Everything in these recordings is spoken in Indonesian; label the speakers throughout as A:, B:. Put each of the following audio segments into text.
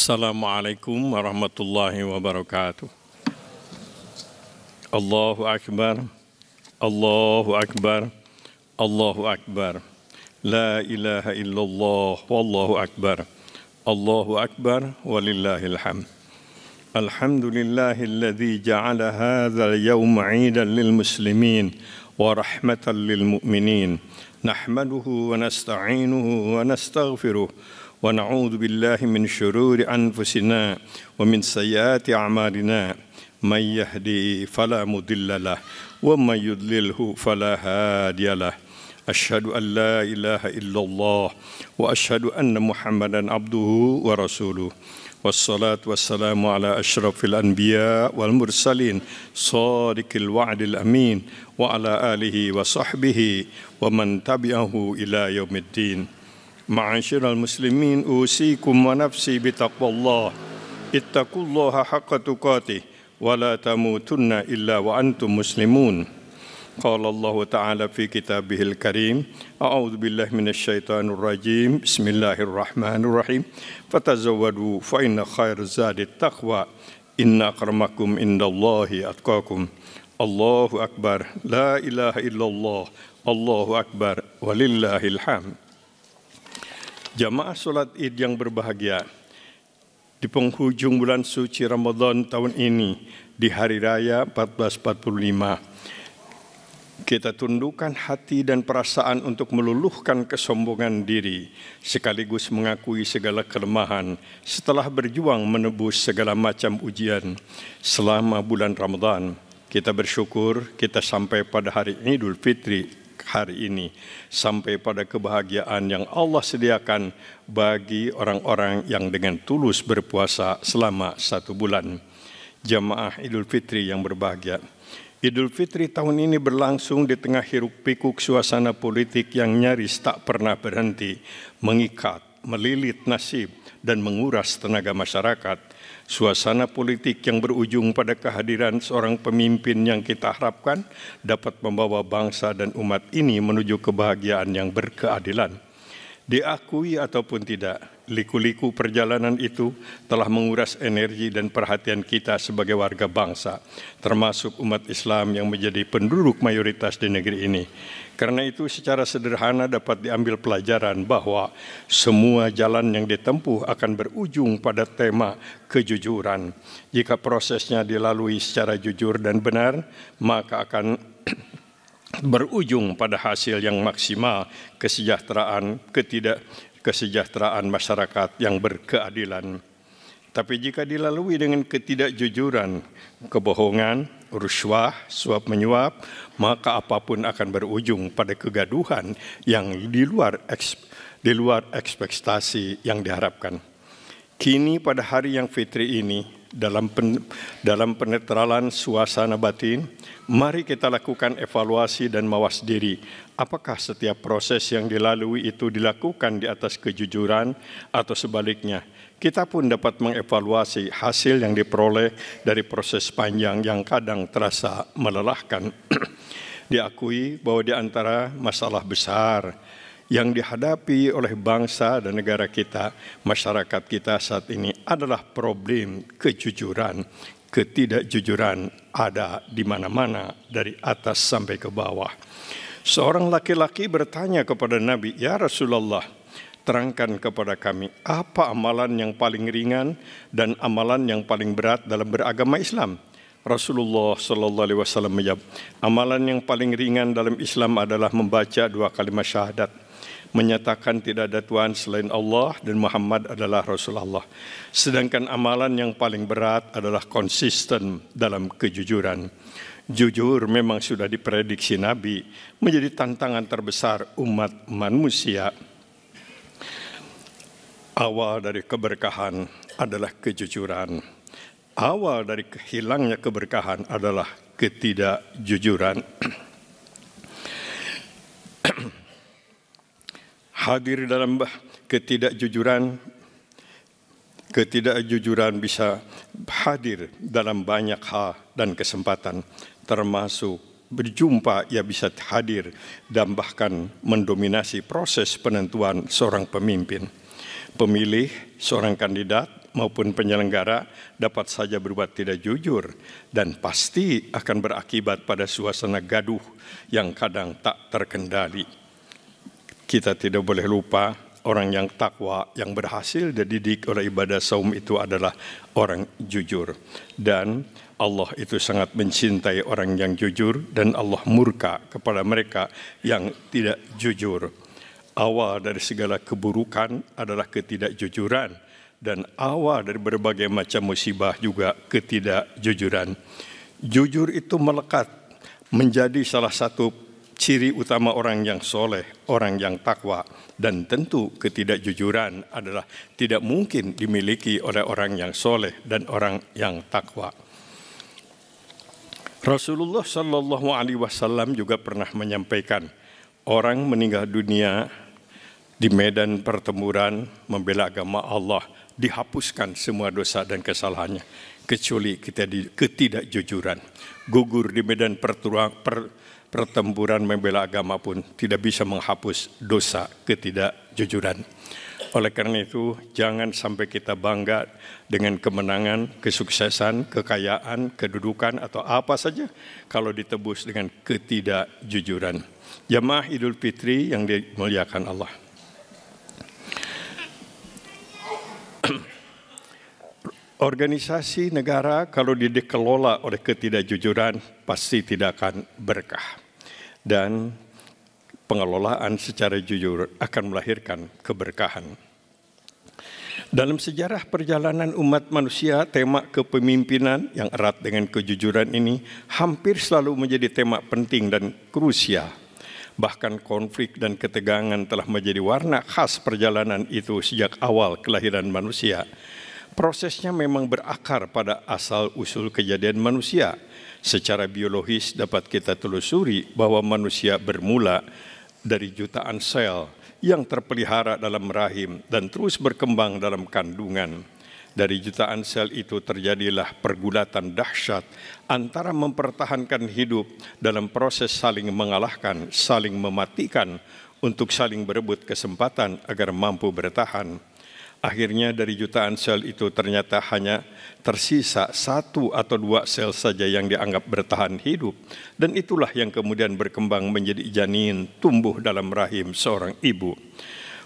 A: Assalamualaikum warahmatullahi wabarakatuh. Allahu Akbar, Allahu Akbar, Allahu Akbar. La ilaha illallah, wallahu akbar. Allahu akbar, walillahil hamd. Alhamdulillahilladzi ja'ala hadzal yawma 'iidan lil muslimin wa rahmatan lil mu'minin. Nahmaduhu wa nasta'inuhu wa nastaghfiruh. ونعوذ بالله من شرور أنفسنا ومن سيئات أعمالنا من يهدي فلا مضل له ومن يضلله فلا هادي له أشهد أن لا إله إلا الله وأشهد أن محمدا عبده ورسوله والصلاة والسلام على أشرف الأنبياء والمرسلين صادق الوعد الأمين وعلى آله وصحبه ومن تبعه إلى يوم الدين. Ma'asyiral muslimin, usikum wa nafsi bitaqwallah. Ittaqullaha haqqa tuqatih wa la tamutunna illa wa antum muslimun. Qala Allah Ta'ala fi kitabihil karim, a'udzu billahi minasyaitonir rajim. Bismillahirrahmanirrahim. Fatazawwadu fa inna khairaz zadit taqwa. Inna akramakum indallahi atqakum. Allahu akbar. La ilaha illallah. Allahu akbar. Walillahil hamd. Jamaah sholat Id yang berbahagia, di penghujung bulan suci Ramadan tahun ini, di hari raya 1445, kita tundukkan hati dan perasaan untuk meluluhkan kesombongan diri, sekaligus mengakui segala kelemahan setelah berjuang menebus segala macam ujian selama bulan Ramadan. Kita bersyukur kita sampai pada hari Idul Fitri hari ini, sampai pada kebahagiaan yang Allah sediakan bagi orang-orang yang dengan tulus berpuasa selama 1 bulan. Jamaah Idul Fitri yang berbahagia, Idul Fitri tahun ini berlangsung di tengah hiruk-pikuk suasana politik yang nyaris tak pernah berhenti, mengikat, melilit nasib, dan menguras tenaga masyarakat. Suasana politik yang berujung pada kehadiran seorang pemimpin yang kita harapkan dapat membawa bangsa dan umat ini menuju kebahagiaan yang berkeadilan. Diakui ataupun tidak, liku-liku perjalanan itu telah menguras energi dan perhatian kita sebagai warga bangsa, termasuk umat Islam yang menjadi penduduk mayoritas di negeri ini. Karena itu secara sederhana dapat diambil pelajaran bahwa semua jalan yang ditempuh akan berujung pada tema kejujuran. Jika prosesnya dilalui secara jujur dan benar, maka akan berujung pada hasil yang maksimal, kesejahteraan masyarakat yang berkeadilan. Tapi jika dilalui dengan ketidakjujuran, kebohongan, rusyah, suap menyuap, maka apapun akan berujung pada kegaduhan yang di luar ekspektasi yang diharapkan. Kini pada hari yang fitri ini, dalam penetralan suasana batin, mari kita lakukan evaluasi dan mawas diri. Apakah setiap proses yang dilalui itu dilakukan di atas kejujuran atau sebaliknya? Kita pun dapat mengevaluasi hasil yang diperoleh dari proses panjang yang kadang terasa melelahkan. Diakui bahwa di antara masalah besar yang dihadapi oleh bangsa dan negara kita, masyarakat kita saat ini adalah problem kejujuran. Ketidakjujuran ada di mana-mana, dari atas sampai ke bawah. Seorang laki-laki bertanya kepada Nabi, "Ya Rasulullah, terangkan kepada kami, apa amalan yang paling ringan dan amalan yang paling berat dalam beragama Islam?" Rasulullah SAW menjawab, amalan yang paling ringan dalam Islam adalah membaca 2 kalimat syahadat, menyatakan tidak ada Tuhan selain Allah dan Muhammad adalah Rasulullah. Sedangkan amalan yang paling berat adalah konsisten dalam kejujuran. Jujur memang sudah diprediksi Nabi menjadi tantangan terbesar umat manusia. Awal dari keberkahan adalah kejujuran. Awal dari hilangnya keberkahan adalah ketidakjujuran. Hadir dalam ketidakjujuran bisa hadir dalam banyak hal dan kesempatan, termasuk berjumpa, ia bisa hadir dan bahkan mendominasi proses penentuan seorang pemimpin. Pemilih seorang kandidat maupun penyelenggara dapat saja berbuat tidak jujur dan pasti akan berakibat pada suasana gaduh yang kadang tak terkendali. Kita tidak boleh lupa orang yang takwa, yang berhasil dididik oleh ibadah saum itu adalah orang jujur. Dan Allah itu sangat mencintai orang yang jujur dan Allah murka kepada mereka yang tidak jujur. Awal dari segala keburukan adalah ketidakjujuran dan awal dari berbagai macam musibah juga ketidakjujuran. Jujur itu melekat menjadi salah satu ciri utama orang yang soleh, orang yang takwa. Dan tentu ketidakjujuran adalah tidak mungkin dimiliki oleh orang yang soleh dan orang yang takwa. Rasulullah SAW juga pernah menyampaikan, orang meninggal dunia di medan pertempuran membela agama Allah, dihapuskan semua dosa dan kesalahannya, kecuali ketidakjujuran. Gugur di medan pertempuran membela agama pun tidak bisa menghapus dosa ketidakjujuran. Oleh karena itu, jangan sampai kita bangga dengan kemenangan, kesuksesan, kekayaan, kedudukan, atau apa saja kalau ditebus dengan ketidakjujuran. Jamaah Idul Fitri yang dimuliakan Allah. Organisasi negara kalau dikelola oleh ketidakjujuran pasti tidak akan berkah. Dan pengelolaan secara jujur akan melahirkan keberkahan. Dalam sejarah perjalanan umat manusia, tema kepemimpinan yang erat dengan kejujuran ini hampir selalu menjadi tema penting dan krusial. Bahkan konflik dan ketegangan telah menjadi warna khas perjalanan itu sejak awal kelahiran manusia. Prosesnya memang berakar pada asal-usul kejadian manusia. Secara biologis dapat kita telusuri bahwa manusia bermula dari jutaan sel yang terpelihara dalam rahim dan terus berkembang dalam kandungan. Dari jutaan sel itu terjadilah pergulatan dahsyat antara mempertahankan hidup dalam proses saling mengalahkan, saling mematikan untuk saling berebut kesempatan agar mampu bertahan. Akhirnya dari jutaan sel itu ternyata hanya tersisa 1 atau 2 sel saja yang dianggap bertahan hidup. Dan itulah yang kemudian berkembang menjadi janin tumbuh dalam rahim seorang ibu.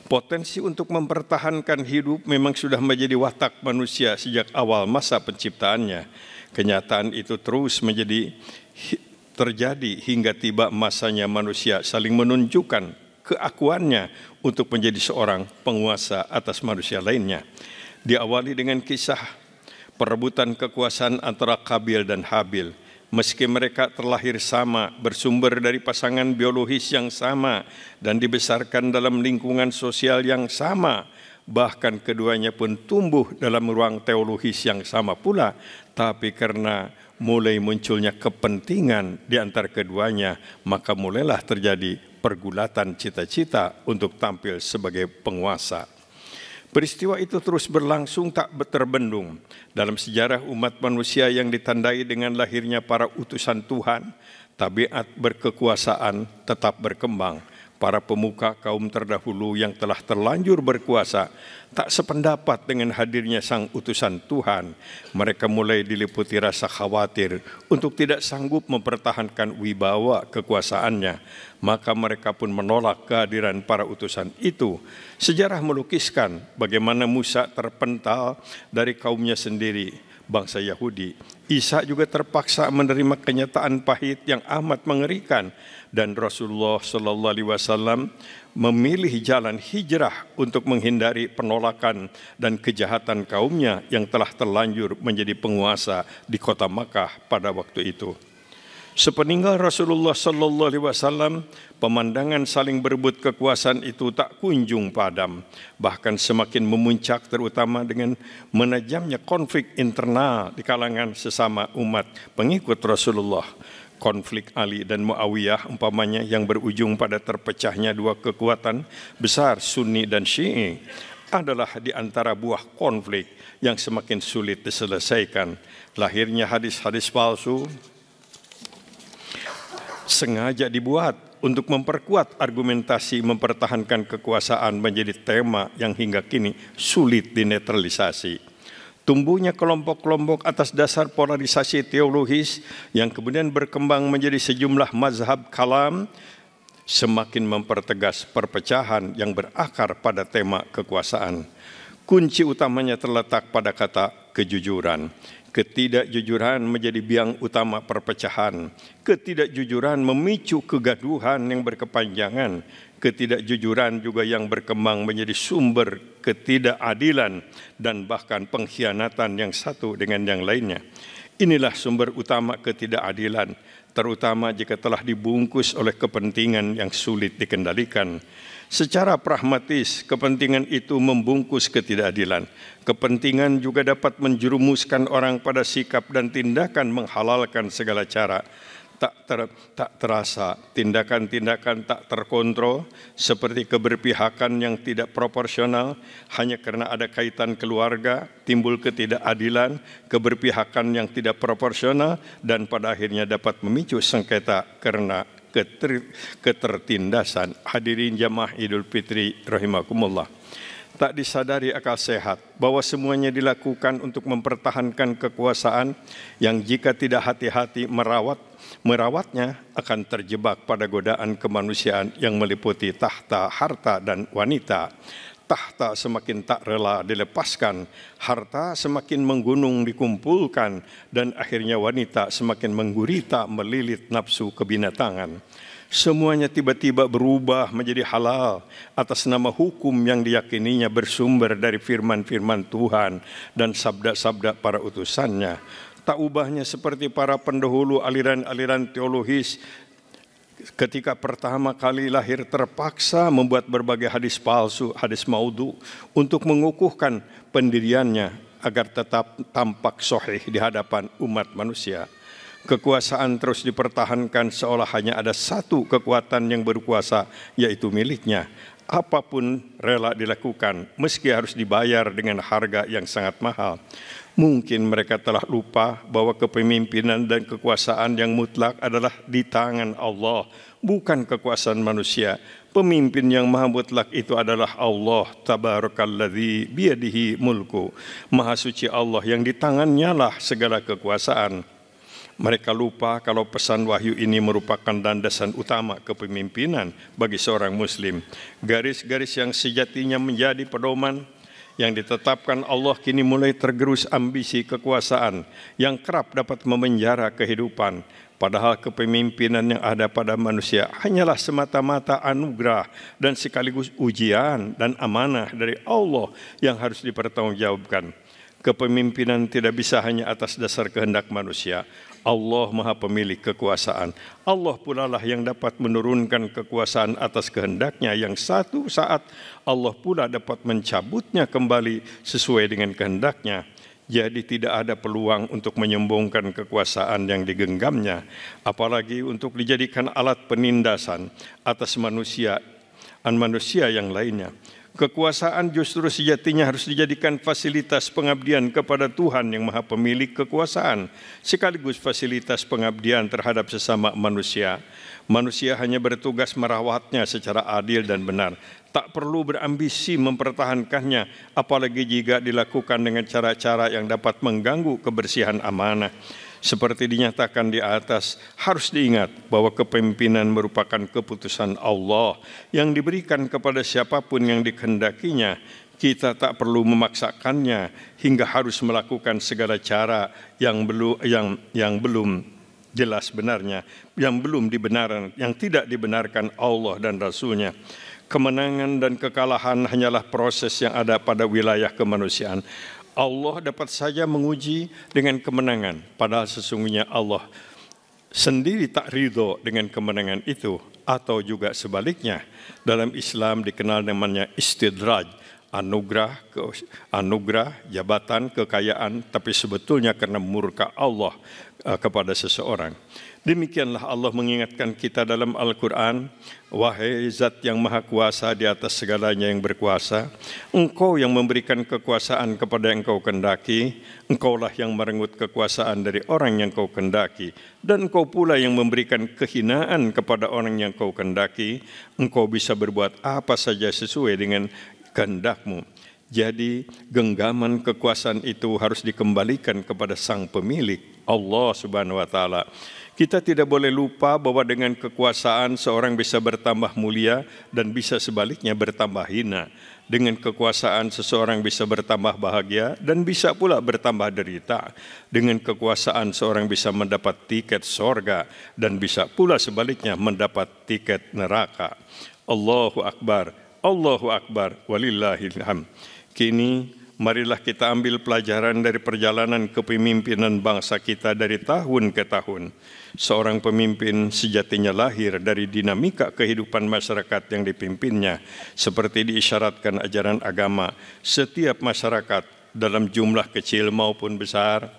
A: Potensi untuk mempertahankan hidup memang sudah menjadi watak manusia sejak awal masa penciptaannya. Kenyataan itu terus terjadi hingga tiba masanya manusia saling menunjukkan keakuannya untuk menjadi seorang penguasa atas manusia lainnya. Diawali dengan kisah perebutan kekuasaan antara Kabil dan Habil. Meski mereka terlahir sama, bersumber dari pasangan biologis yang sama, dan dibesarkan dalam lingkungan sosial yang sama, bahkan keduanya pun tumbuh dalam ruang teologis yang sama pula, tapi karena mulai munculnya kepentingan di antara keduanya, maka mulailah terjadi pergulatan cita-cita untuk tampil sebagai penguasa. Peristiwa itu terus berlangsung tak terbendung dalam sejarah umat manusia yang ditandai dengan lahirnya para utusan Tuhan. Tabiat berkekuasaan tetap berkembang. Para pemuka kaum terdahulu yang telah terlanjur berkuasa tak sependapat dengan hadirnya sang utusan Tuhan. Mereka mulai diliputi rasa khawatir untuk tidak sanggup mempertahankan wibawa kekuasaannya. Maka mereka pun menolak kehadiran para utusan itu. Sejarah melukiskan bagaimana Musa terpental dari kaumnya sendiri, bangsa Yahudi. Isa juga terpaksa menerima kenyataan pahit yang amat mengerikan, dan Rasulullah SAW memilih jalan hijrah untuk menghindari penolakan dan kejahatan kaumnya yang telah terlanjur menjadi penguasa di kota Makkah pada waktu itu. Sepeninggal Rasulullah SAW, pemandangan saling berebut kekuasaan itu tak kunjung padam, bahkan semakin memuncak, terutama dengan menajamnya konflik internal di kalangan sesama umat pengikut Rasulullah. Konflik Ali dan Muawiyah umpamanya yang berujung pada terpecahnya dua kekuatan besar Sunni dan Syi'i adalah di antara buah konflik yang semakin sulit diselesaikan. Lahirnya hadis-hadis palsu sengaja dibuat untuk memperkuat argumentasi mempertahankan kekuasaan menjadi tema yang hingga kini sulit dinetralisasi. Tumbuhnya kelompok-kelompok atas dasar polarisasi teologis yang kemudian berkembang menjadi sejumlah mazhab kalam semakin mempertegas perpecahan yang berakar pada tema kekuasaan. Kunci utamanya terletak pada kata kejujuran. Ketidakjujuran menjadi biang utama perpecahan. Ketidakjujuran memicu kegaduhan yang berkepanjangan. Ketidakjujuran juga yang berkembang menjadi sumber ketidakadilan dan bahkan pengkhianatan yang satu dengan yang lainnya. Inilah sumber utama ketidakadilan, terutama jika telah dibungkus oleh kepentingan yang sulit dikendalikan. Secara pragmatis, kepentingan itu membungkus ketidakadilan. Kepentingan juga dapat menjerumuskan orang pada sikap dan tindakan menghalalkan segala cara. Tak terasa, tindakan-tindakan tak terkontrol seperti keberpihakan yang tidak proporsional hanya karena ada kaitan keluarga, timbul ketidakadilan, keberpihakan yang tidak proporsional dan pada akhirnya dapat memicu sengketa karena ketertindasan. Hadirin jamaah Idul Fitri rahimakumullah. Tak disadari akal sehat bahwa semuanya dilakukan untuk mempertahankan kekuasaan yang jika tidak hati-hati merawatnya akan terjebak pada godaan kemanusiaan yang meliputi tahta, harta dan wanita. Tahta semakin tak rela dilepaskan, harta semakin menggunung dikumpulkan, dan akhirnya wanita semakin menggurita melilit nafsu kebinatangan. Semuanya tiba-tiba berubah menjadi halal atas nama hukum yang diyakininya bersumber dari firman-firman Tuhan dan sabda-sabda para utusannya. Tak ubahnya seperti para pendahulu aliran-aliran teologis ketika pertama kali lahir terpaksa membuat berbagai hadis palsu, hadis maudhu untuk mengukuhkan pendiriannya agar tetap tampak sahih di hadapan umat manusia. Kekuasaan terus dipertahankan seolah hanya ada satu kekuatan yang berkuasa, yaitu miliknya. Apapun rela dilakukan, meski harus dibayar dengan harga yang sangat mahal. Mungkin mereka telah lupa bahwa kepemimpinan dan kekuasaan yang mutlak adalah di tangan Allah, bukan kekuasaan manusia. Pemimpin yang maha mutlak itu adalah Allah, tabarakalladzi biyadihi mulku. Maha suci Allah yang di tangannya lah segala kekuasaan. Mereka lupa kalau pesan wahyu ini merupakan landasan utama kepemimpinan bagi seorang muslim. Garis-garis yang sejatinya menjadi pedoman yang ditetapkan Allah kini mulai tergerus ambisi kekuasaan yang kerap dapat memenjara kehidupan. Padahal kepemimpinan yang ada pada manusia hanyalah semata-mata anugerah dan sekaligus ujian dan amanah dari Allah yang harus dipertanggungjawabkan. Kepemimpinan tidak bisa hanya atas dasar kehendak manusia. Allah Maha Pemilik kekuasaan. Allah pula lah yang dapat menurunkan kekuasaan atas kehendaknya yang satu saat Allah pula dapat mencabutnya kembali sesuai dengan kehendaknya. Jadi tidak ada peluang untuk menyombongkan kekuasaan yang digenggamnya, apalagi untuk dijadikan alat penindasan atas manusia yang lainnya. Kekuasaan justru sejatinya harus dijadikan fasilitas pengabdian kepada Tuhan yang Maha Pemilik kekuasaan, sekaligus fasilitas pengabdian terhadap sesama manusia. Manusia hanya bertugas merawatnya secara adil dan benar. Tak perlu berambisi mempertahankannya, apalagi jika dilakukan dengan cara-cara yang dapat mengganggu kebersihan amanah. Seperti dinyatakan di atas, harus diingat bahwa kepemimpinan merupakan keputusan Allah yang diberikan kepada siapapun yang dikehendakinya. Kita tak perlu memaksakannya hingga harus melakukan segala cara yang belum jelas benarnya, yang tidak dibenarkan Allah dan Rasul-Nya. Kemenangan dan kekalahan hanyalah proses yang ada pada wilayah kemanusiaan. Allah dapat saja menguji dengan kemenangan, padahal sesungguhnya Allah sendiri tak ridho dengan kemenangan itu, atau juga sebaliknya. Dalam Islam dikenal namanya istidraj, anugerah, jabatan, kekayaan, tapi sebetulnya karena murka Allah kepada seseorang. Demikianlah Allah mengingatkan kita dalam Al-Quran, wahai zat yang maha kuasa di atas segalanya yang berkuasa, engkau yang memberikan kekuasaan kepada yang engkau kehendaki, engkaulah yang merenggut kekuasaan dari orang yang engkau kehendaki, dan engkau pula yang memberikan kehinaan kepada orang yang engkau kehendaki, engkau bisa berbuat apa saja sesuai dengan kehendakmu. Jadi genggaman kekuasaan itu harus dikembalikan kepada sang pemilik, Allah Subhanahu wa taala. Kita tidak boleh lupa bahwa dengan kekuasaan seorang bisa bertambah mulia dan bisa sebaliknya bertambah hina. Dengan kekuasaan seseorang bisa bertambah bahagia dan bisa pula bertambah derita. Dengan kekuasaan seorang bisa mendapat tiket sorga dan bisa pula sebaliknya mendapat tiket neraka. Allahu Akbar, Allahu Akbar, walillahil hamd. Kini marilah kita ambil pelajaran dari perjalanan kepemimpinan bangsa kita dari tahun ke tahun. Seorang pemimpin sejatinya lahir dari dinamika kehidupan masyarakat yang dipimpinnya. Seperti diisyaratkan ajaran agama, setiap masyarakat dalam jumlah kecil maupun besar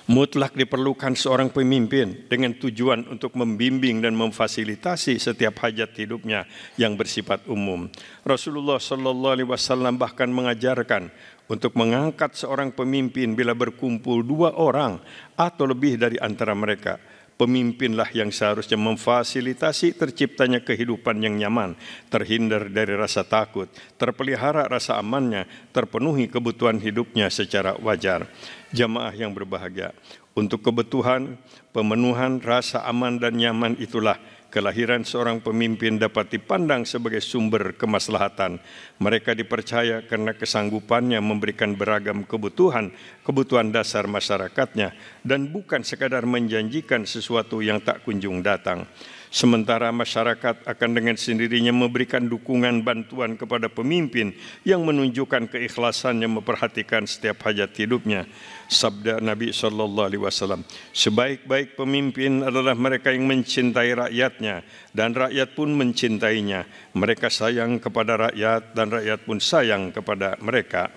A: mutlak diperlukan seorang pemimpin dengan tujuan untuk membimbing dan memfasilitasi setiap hajat hidupnya yang bersifat umum. Rasulullah sallallahu alaihi wasallam bahkan mengajarkan untuk mengangkat seorang pemimpin bila berkumpul 2 orang atau lebih dari antara mereka. Pemimpinlah yang seharusnya memfasilitasi terciptanya kehidupan yang nyaman, terhindar dari rasa takut, terpelihara rasa amannya, terpenuhi kebutuhan hidupnya secara wajar. Jamaah yang berbahagia, untuk kebutuhan pemenuhan rasa aman dan nyaman itulah kelahiran seorang pemimpin dapat dipandang sebagai sumber kemaslahatan. Mereka dipercaya karena kesanggupannya memberikan beragam kebutuhan dasar masyarakatnya dan bukan sekadar menjanjikan sesuatu yang tak kunjung datang. Sementara masyarakat akan dengan sendirinya memberikan dukungan bantuan kepada pemimpin yang menunjukkan keikhlasannya memperhatikan setiap hajat hidupnya. Sabda Nabi SAW, sebaik-baik pemimpin adalah mereka yang mencintai rakyatnya dan rakyat pun mencintainya. Mereka sayang kepada rakyat dan rakyat pun sayang kepada mereka.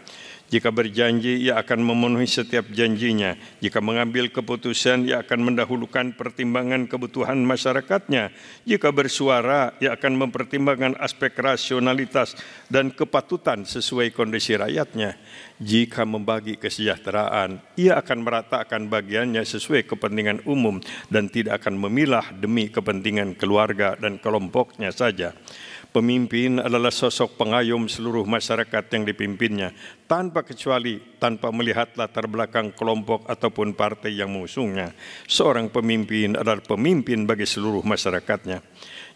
A: Jika berjanji, ia akan memenuhi setiap janjinya. Jika mengambil keputusan, ia akan mendahulukan pertimbangan kebutuhan masyarakatnya. Jika bersuara, ia akan mempertimbangkan aspek rasionalitas dan kepatutan sesuai kondisi rakyatnya. Jika membagi kesejahteraan, ia akan meratakan bagiannya sesuai kepentingan umum dan tidak akan memilah demi kepentingan keluarga dan kelompoknya saja. Pemimpin adalah sosok pengayom seluruh masyarakat yang dipimpinnya, tanpa kecuali, tanpa melihat latar belakang kelompok ataupun partai yang mengusungnya. Seorang pemimpin adalah pemimpin bagi seluruh masyarakatnya.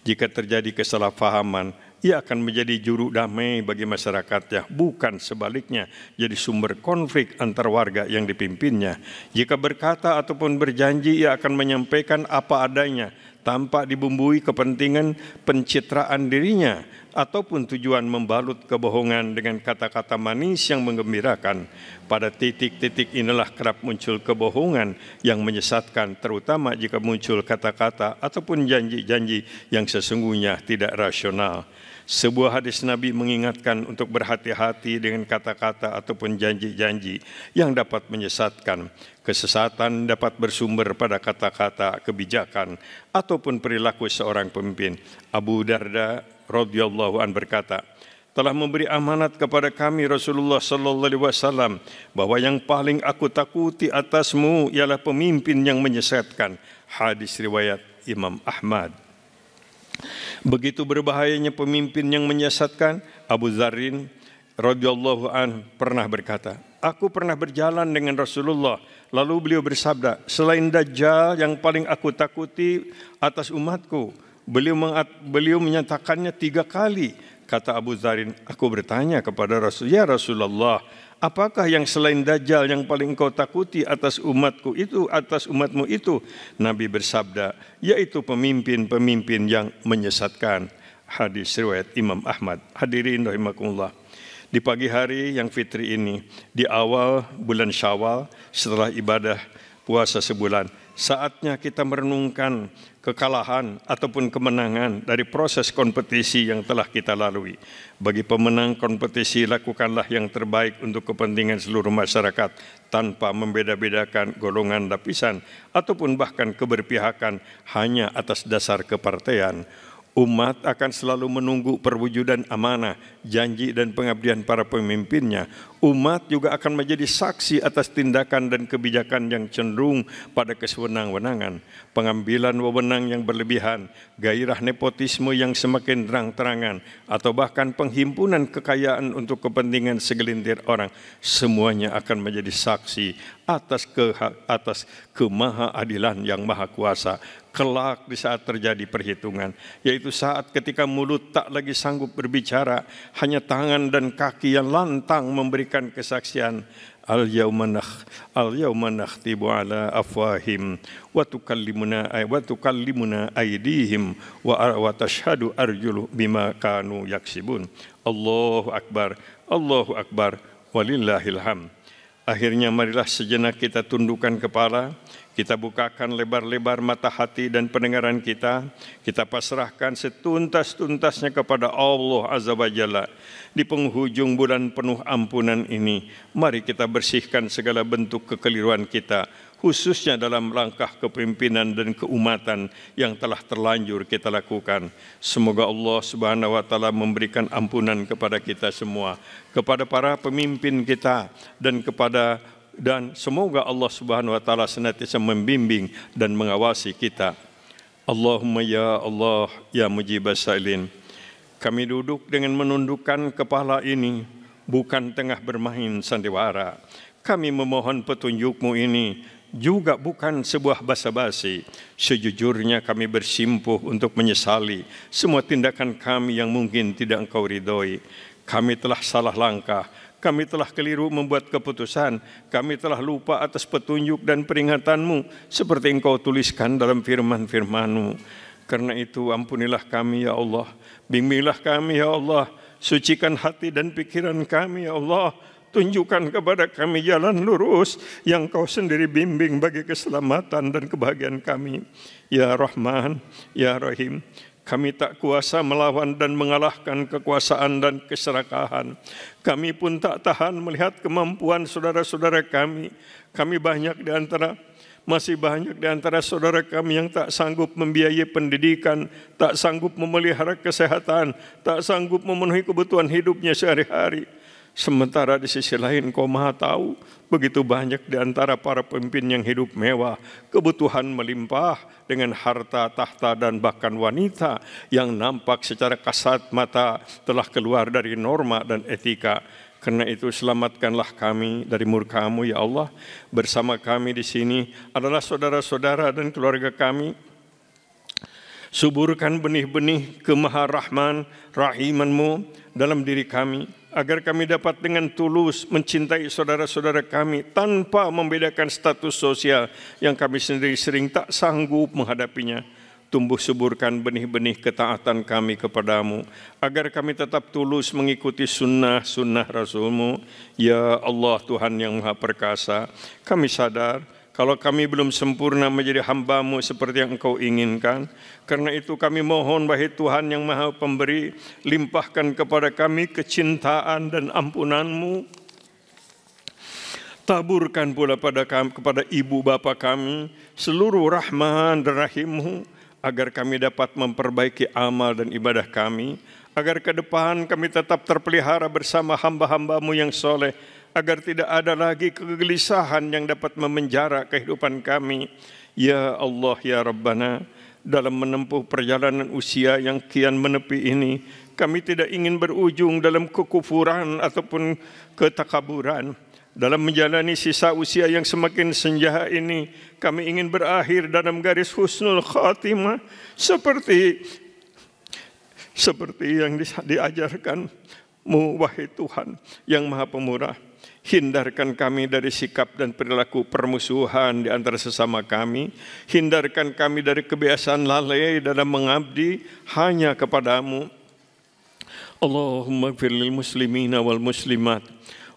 A: Jika terjadi kesalahpahaman, ia akan menjadi juru damai bagi masyarakatnya, bukan sebaliknya jadi sumber konflik antar warga yang dipimpinnya. Jika berkata ataupun berjanji, ia akan menyampaikan apa adanya, tanpa dibumbui kepentingan pencitraan dirinya ataupun tujuan membalut kebohongan dengan kata-kata manis yang menggembirakan. Pada titik-titik inilah kerap muncul kebohongan yang menyesatkan, terutama jika muncul kata-kata ataupun janji-janji yang sesungguhnya tidak rasional. Sebuah hadis Nabi mengingatkan untuk berhati-hati dengan kata-kata ataupun janji-janji yang dapat menyesatkan. Kesesatan dapat bersumber pada kata-kata, kebijakan, ataupun perilaku seorang pemimpin. Abu Darda radhiyallahu anhu berkata, telah memberi amanat kepada kami Rasulullah sallallahu alaihi wasallam bahwa yang paling aku takuti atasmu ialah pemimpin yang menyesatkan. Hadis riwayat Imam Ahmad. Begitu berbahayanya pemimpin yang menyesatkan, Abu Dzarrin radhiyallahu anhu pernah berkata, aku pernah berjalan dengan Rasulullah, lalu beliau bersabda, selain Dajjal yang paling aku takuti atas umatku. Beliau menyatakannya 3 kali. Kata Abu Dzarrin, aku bertanya kepada Rasul, ya Rasulullah, apakah yang selain Dajjal yang paling kau takuti atas umatku itu, atas umatmu itu? Nabi bersabda, yaitu pemimpin-pemimpin yang menyesatkan. Hadis riwayat Imam Ahmad. Hadirin rahimakumullah. Di pagi hari yang fitri ini, di awal bulan Syawal, setelah ibadah puasa sebulan, saatnya kita merenungkan kekalahan ataupun kemenangan dari proses kompetisi yang telah kita lalui. Bagi pemenang kompetisi, lakukanlah yang terbaik untuk kepentingan seluruh masyarakat tanpa membeda-bedakan golongan, lapisan, ataupun bahkan keberpihakan hanya atas dasar kepartean. Umat akan selalu menunggu perwujudan amanah, janji dan pengabdian para pemimpinnya. Umat juga akan menjadi saksi atas tindakan dan kebijakan yang cenderung pada kesewenang-wenangan, pengambilan wewenang yang berlebihan, gairah nepotisme yang semakin terang-terangan, atau bahkan penghimpunan kekayaan untuk kepentingan segelintir orang. Semuanya akan menjadi saksi atas kemaha-adilan yang maha kuasa. Kelak di saat terjadi perhitungan, yaitu saat ketika mulut tak lagi sanggup berbicara, hanya tangan dan kaki yang lantang memberikan kesaksian. Al-yawma nakhtimu ala afwahim wa tukallimuna aydihim wa tashhadu arjuluhum bima kanu yaksibun. Allahu akbar, Allahu akbar, walillahil hamd. Akhirnya marilah sejenak kita tundukkan kepala, kita bukakan lebar-lebar mata hati dan pendengaran kita pasrahkan setuntas-tuntasnya kepada Allah Azza wa Jalla. Di penghujung bulan penuh ampunan ini, mari kita bersihkan segala bentuk kekeliruan kita, khususnya dalam langkah kepemimpinan dan keumatan yang telah terlanjur kita lakukan. Semoga Allah Subhanahu wa taala memberikan ampunan kepada kita semua, kepada para pemimpin kita dan semoga Allah Subhanahu wa taala senantiasa membimbing dan mengawasi kita. Allahumma ya Allah ya mujibas sailin. Kami duduk dengan menundukkan kepala ini bukan tengah bermain sandiwara. Kami memohon petunjuk-Mu ini juga bukan sebuah basa-basi. Sejujurnya kami bersimpuh untuk menyesali semua tindakan kami yang mungkin tidak Engkau ridhoi. Kami telah salah langkah, kami telah keliru membuat keputusan, kami telah lupa atas petunjuk dan peringatan-Mu seperti Engkau tuliskan dalam firman-firman-Mu. Karena itu ampunilah kami ya Allah, bimbinglah kami ya Allah, sucikan hati dan pikiran kami ya Allah. Tunjukkan kepada kami jalan lurus yang Kau sendiri bimbing bagi keselamatan dan kebahagiaan kami. Ya Rahman, Ya Rahim, kami tak kuasa melawan dan mengalahkan kekuasaan dan keserakahan. Kami pun tak tahan melihat kemampuan saudara-saudara kami. Masih banyak di antara saudara kami yang tak sanggup membiayai pendidikan, tak sanggup memelihara kesehatan, tak sanggup memenuhi kebutuhan hidupnya sehari-hari. Sementara di sisi lain Kau Maha tahu, begitu banyak di antara para pemimpin yang hidup mewah, kebutuhan melimpah dengan harta, tahta dan bahkan wanita yang nampak secara kasat mata telah keluar dari norma dan etika. Karena itu selamatkanlah kami dari murka-Mu ya Allah. Bersama kami di sini adalah saudara-saudara dan keluarga kami. Suburkan benih-benih kemaharahman, rahiman-Mu dalam diri kami, agar kami dapat dengan tulus mencintai saudara-saudara kami tanpa membedakan status sosial yang kami sendiri sering tak sanggup menghadapinya. Tumbuh suburkan benih-benih ketaatan kami kepadamu, agar kami tetap tulus mengikuti sunnah-sunnah Rasul-Mu. Ya Allah Tuhan yang Maha Perkasa, kami sadar kalau kami belum sempurna menjadi hamba-Mu seperti yang Engkau inginkan. Karena itu kami mohon, wahai Tuhan yang Maha Pemberi, limpahkan kepada kami kecintaan dan ampunan-Mu. Taburkan pula kepada ibu bapa kami seluruh rahman dan rahim-Mu, agar kami dapat memperbaiki amal dan ibadah kami, agar ke depan kami tetap terpelihara bersama hamba-hamba-Mu yang soleh, agar tidak ada lagi kegelisahan yang dapat memenjara kehidupan kami. Ya Allah, Ya Rabbana, dalam menempuh perjalanan usia yang kian menepi ini, kami tidak ingin berujung dalam kekufuran ataupun ketakaburan. Dalam menjalani sisa usia yang semakin senja ini, kami ingin berakhir dalam garis husnul khatimah seperti yang diajarkan-Mu, wahai Tuhan yang Maha Pemurah. Hindarkan kami dari sikap dan perilaku permusuhan di antara sesama kami. Hindarkan kami dari kebiasaan lalai dalam mengabdi hanya kepada-Mu. Allahumma ighfir lil muslimina wal muslimat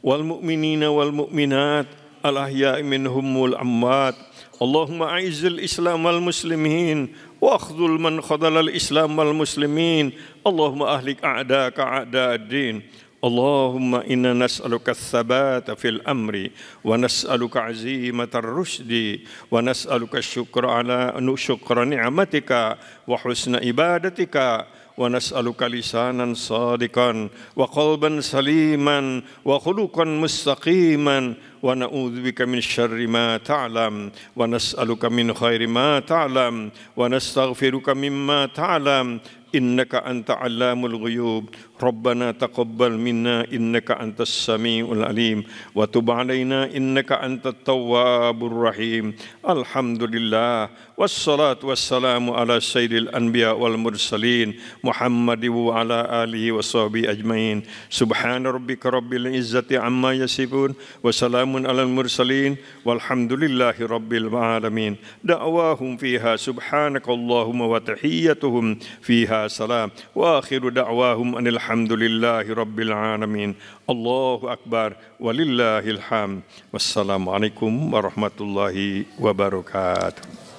A: wal mu'minina wal mu'minat al ahya'i minhum wal amwat. Allahumma a'izzil islam wal muslimin wa akhdhul man khadalal islam wal muslimin. Allahumma ahlik a'daka a'da'ad din اللهم إنا نسألك الثبات في الأمر ونسألك عزيمة الرشد ونسألك الشكر على شكر نعمتك وحسن عبادتك ونسألك لسانا صادقا وقلبا سليما وخلقا مستقيما ونعوذ بك من شر ما تعلم ونسألك من خير ما تعلم ونستغفرك مما تعلم إنك أنت علام الغيوب ربنا تقبل منا إنك أنت السميع العليم وتب علينا إنك أنت التواب الرحيم الحمد لله والصلاة والسلام على سيد الأنبياء والمرسلين محمد وعلى آله وصحبه أجمعين سبحان ربك رب العزة عما يصفون وسلام على المرسلين والحمد لله رب العالمين دعواهم فيها سبحانك اللهم وتحيتهم فيها سلام وآخر دعواهم أن الحمد لله رب العالمين الله أكبر ولله الحمد والسلام عليكم ورحمة الله وبركاته.